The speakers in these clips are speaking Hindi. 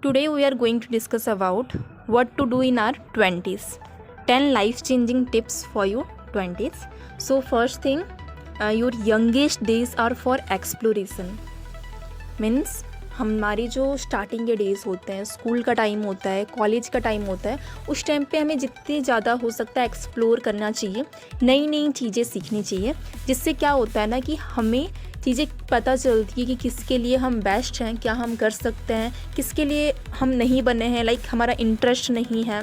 Today we are going to discuss about what to do in our 20s. 10 life changing tips for your 20s. So first thing, your youngest days are for exploration. Means हमारे जो स्टार्टिंग के डेज़ होते हैं, स्कूल का टाइम होता है, कॉलेज का टाइम होता है, उस टाइम पे हमें जितने ज़्यादा हो सकता है एक्सप्लोर करना चाहिए, नई नई चीज़ें सीखनी चाहिए, जिससे क्या होता है ना कि हमें चीज़ें पता चलती है कि किसके लिए हम बेस्ट हैं, क्या हम कर सकते हैं, किसके लिए हम नहीं बने हैं, लाइक हमारा इंटरेस्ट नहीं है,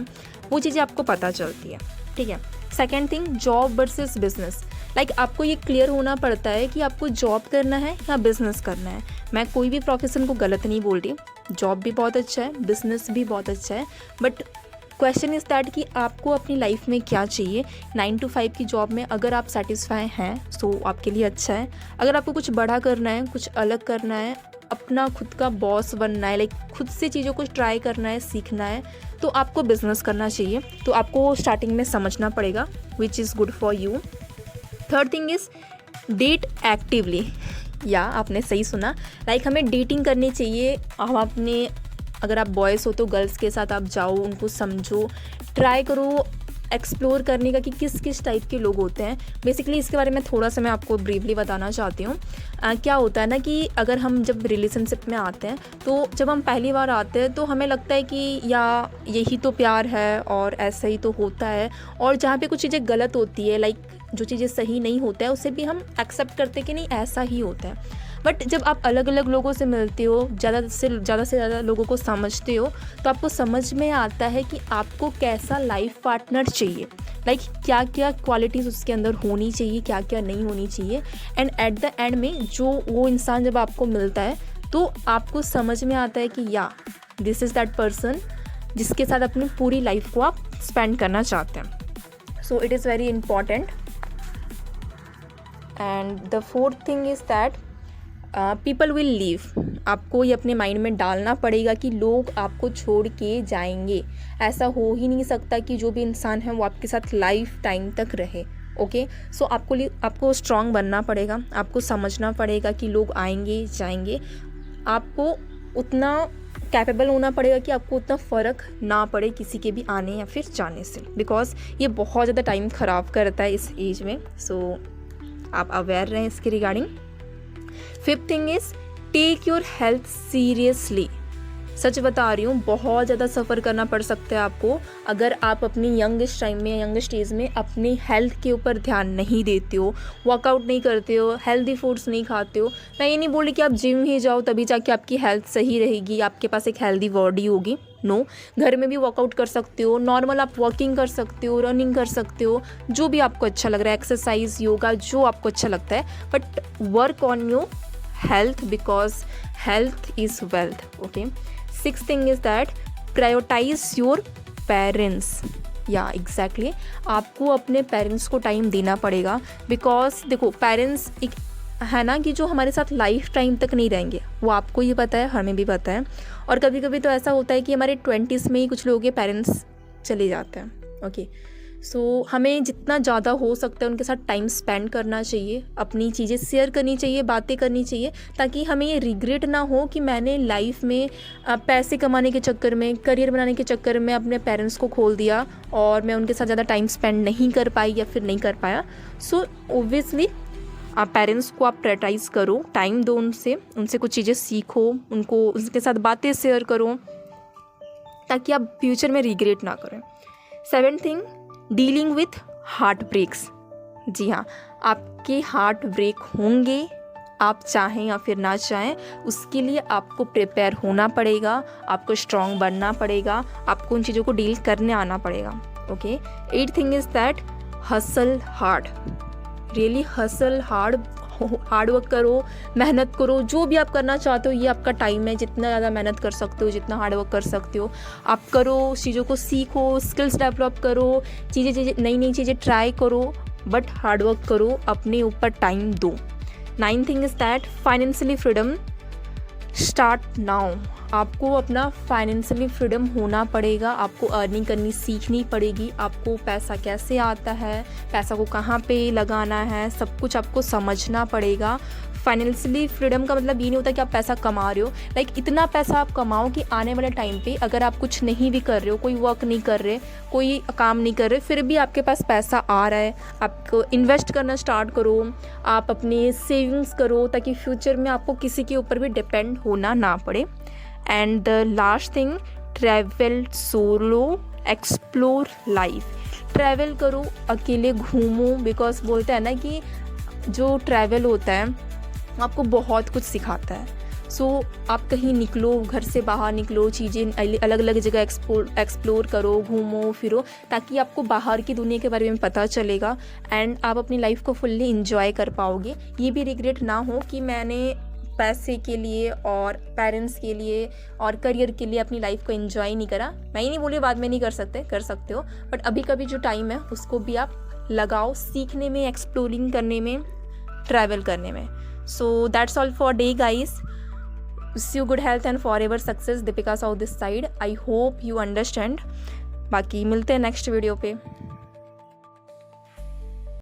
वो चीज़ें आपको पता चलती है। ठीक है। Second thing, job versus business. Like आपको ये क्लियर होना पड़ता है कि आपको जॉब करना है या बिज़नेस करना है। मैं कोई भी प्रोफेशन को गलत नहीं बोल रही, जॉब भी बहुत अच्छा है, बिज़नेस भी बहुत अच्छा है, बट क्वेश्चन इज़ दैट कि आपको अपनी लाइफ में क्या चाहिए। 9 to 5 की जॉब में अगर आप सेटिस्फाई हैं सो आपके लिए अच्छा है। अगर आपको कुछ बड़ा करना है, कुछ अलग करना है, अपना खुद का बॉस बनना है, लाइक खुद से चीज़ों को ट्राई करना है, सीखना है, तो आपको बिज़नेस करना चाहिए। तो आपको स्टार्टिंग में समझना पड़ेगा which is good for you. Third thing is date actively. या आपने सही सुना, लाइक हमें डेटिंग करनी चाहिए। हम अपने, अगर आप बॉयज़ हो तो गर्ल्स के साथ आप जाओ, उनको समझो, ट्राई करो एक्सप्लोर करने का कि किस किस टाइप के लोग होते हैं। बेसिकली इसके बारे में थोड़ा सा मैं आपको ब्रीफली बताना चाहती हूँ। क्या होता है ना कि अगर हम जब रिलेशनशिप में आते हैं तो जब हम पहली बार आते हैं तो हमें लगता है कि या यही तो प्यार है और ऐसा ही तो होता है, और जहाँ पे कुछ चीज़ें गलत होती है, लाइक जो चीज़ें सही नहीं होता है उसे भी हम एक्सेप्ट करते हैं कि नहीं ऐसा ही होता है। बट जब आप अलग अलग लोगों से मिलते हो, ज़्यादा से ज़्यादा लोगों को समझते हो, तो आपको समझ में आता है कि आपको कैसा लाइफ पार्टनर चाहिए, लाइक क्या क्या क्वालिटीज़ उसके अंदर होनी चाहिए, क्या क्या नहीं होनी चाहिए। एंड एट द एंड में जो वो इंसान जब आपको मिलता है तो आपको समझ में आता है कि या दिस इज़ दैट पर्सन जिसके साथ अपनी पूरी लाइफ को आप स्पेंड करना चाहते हैं। So it is very important. And the fourth thing is that people will leave. आपको ये अपने माइंड में डालना पड़ेगा कि लोग आपको छोड़ के जाएंगे। ऐसा हो ही नहीं सकता कि जो भी इंसान है वो आपके साथ लाइफ टाइम तक रहे। ओके, सो आपको स्ट्रांग बनना पड़ेगा, आपको समझना पड़ेगा कि लोग आएंगे जाएंगे। आपको उतना कैपेबल होना पड़ेगा कि आपको उतना फ़र्क ना पड़े किसी के भी आने या फिर जाने से, बिकॉज ये बहुत ज़्यादा टाइम ख़राब करता है इस एज में। सो आप अवेयर रहें इसके regarding. Fifth thing is take your health seriously. सच बता रही हूँ, बहुत ज़्यादा सफ़र करना पड़ सकता है आपको अगर आप अपनी यंगेस्ट टाइम में, यंगेस्ट एज में अपनी हेल्थ के ऊपर ध्यान नहीं देते हो, वर्कआउट नहीं करते हो, हेल्दी फूड्स नहीं खाते हो। मैं ये नहीं बोल रही कि आप जिम ही जाओ तभी जाके आपकी हेल्थ सही रहेगी, आपके पास एक हेल्दी बॉडी होगी। नो, घर में भी वर्कआउट कर सकते हो, नॉर्मल आप वॉकिंग कर सकते हो, रनिंग कर सकते हो, जो भी आपको अच्छा लग रहा है, एक्सरसाइज, योगा, जो आपको अच्छा लगता है, but work on your health because health is wealth. Okay, sixth thing is that prioritize your parents. या एग्जैक्टली आपको अपने पेरेंट्स को टाइम देना पड़ेगा, बिकॉज देखो पेरेंट्स एक है ना कि जो हमारे साथ लाइफ टाइम तक नहीं रहेंगे, वो आपको ये पता है, हमें भी पता है। और कभी कभी तो ऐसा होता है कि हमारे 20s में ही कुछ लोगों के पेरेंट्स चले जाते हैं। ओके, सो हमें जितना ज़्यादा हो सकता है उनके साथ टाइम स्पेंड करना चाहिए, अपनी चीज़ें शेयर करनी चाहिए, बातें करनी चाहिए, ताकि हमें ये रिग्रेट ना हो कि मैंने लाइफ में पैसे कमाने के चक्कर में, करियर बनाने के चक्कर में अपने पेरेंट्स को खोल दिया और मैं उनके साथ ज़्यादा टाइम स्पेंड नहीं कर पाई या फिर नहीं कर पाया। सो ओब्वियसली आप पेरेंट्स को आप प्रायोरिटाइज़ करो, टाइम दो उनसे कुछ चीज़ें सीखो, उनके साथ बातें शेयर करो, ताकि आप फ्यूचर में रिग्रेट ना करें। Seventh thing, dealing with heart breaks. जी हाँ, आपके हार्ट ब्रेक होंगे, आप चाहें या फिर ना चाहें, उसके लिए आपको प्रिपेयर होना पड़ेगा, आपको स्ट्रॉन्ग बनना पड़ेगा, आपको उन चीज़ों को डील करने आना पड़ेगा। Okay, eight thing is that hustle hard. Really hustle hard work करो, मेहनत करो, जो भी आप करना चाहते हो, ये आपका टाइम है, जितना ज़्यादा मेहनत कर सकते हो, जितना हार्ड वर्क कर सकते हो आप करो, चीज़ों को सीखो, स्किल्स डेवलप करो, नई चीज़ें ट्राई करो, बट हार्ड वर्क करो, अपने ऊपर टाइम दो। Ninth thing is that financially freedom start now. आपको अपना फाइनेंशियली फ्रीडम होना पड़ेगा, आपको अर्निंग करनी सीखनी पड़ेगी, आपको पैसा कैसे आता है, पैसा को कहाँ पे लगाना है, सब कुछ आपको समझना पड़ेगा। फाइनेंशियली फ्रीडम का मतलब ये नहीं होता कि आप पैसा कमा रहे हो, लाइक इतना पैसा आप कमाओ कि आने वाले टाइम पे अगर आप कुछ नहीं भी कर रहे हो, कोई वर्क नहीं कर रहे, कोई काम नहीं कर रहे, फिर भी आपके पास पैसा आ रहा है, आपको इन्वेस्ट करना स्टार्ट करो, आप अपने सेविंग्स करो ताकि फ्यूचर में आपको किसी के ऊपर भी डिपेंड होना ना पड़े। And the last thing, travel solo, explore life. Travel करो, अकेले घूमो, बिकॉज बोलते हैं ना कि जो ट्रैवल होता है आपको बहुत कुछ सिखाता है। सो आप कहीं निकलो, घर से बाहर निकलो, चीज़ें अलग अलग जगह एक्सप्लोर करो, घूमो फिरो, ताकि आपको बाहर की दुनिया के बारे में पता चलेगा एंड आप अपनी लाइफ को फुल्ली इंजॉय कर पाओगे। ये भी रिग्रेट ना हो कि मैंने पैसे के लिए और पेरेंट्स के लिए और करियर के लिए अपनी लाइफ को एंजॉय नहीं करा। मैं ही नहीं बोली बाद में नहीं कर सकते हो, बट अभी कभी जो टाइम है उसको भी आप लगाओ सीखने में, एक्सप्लोरिंग करने में, ट्रैवल करने में। So that's all for day guys. Wish you good health and for ever success. Deepika south this side. I hope you understand. बाकी मिलते हैं नेक्स्ट वीडियो पे।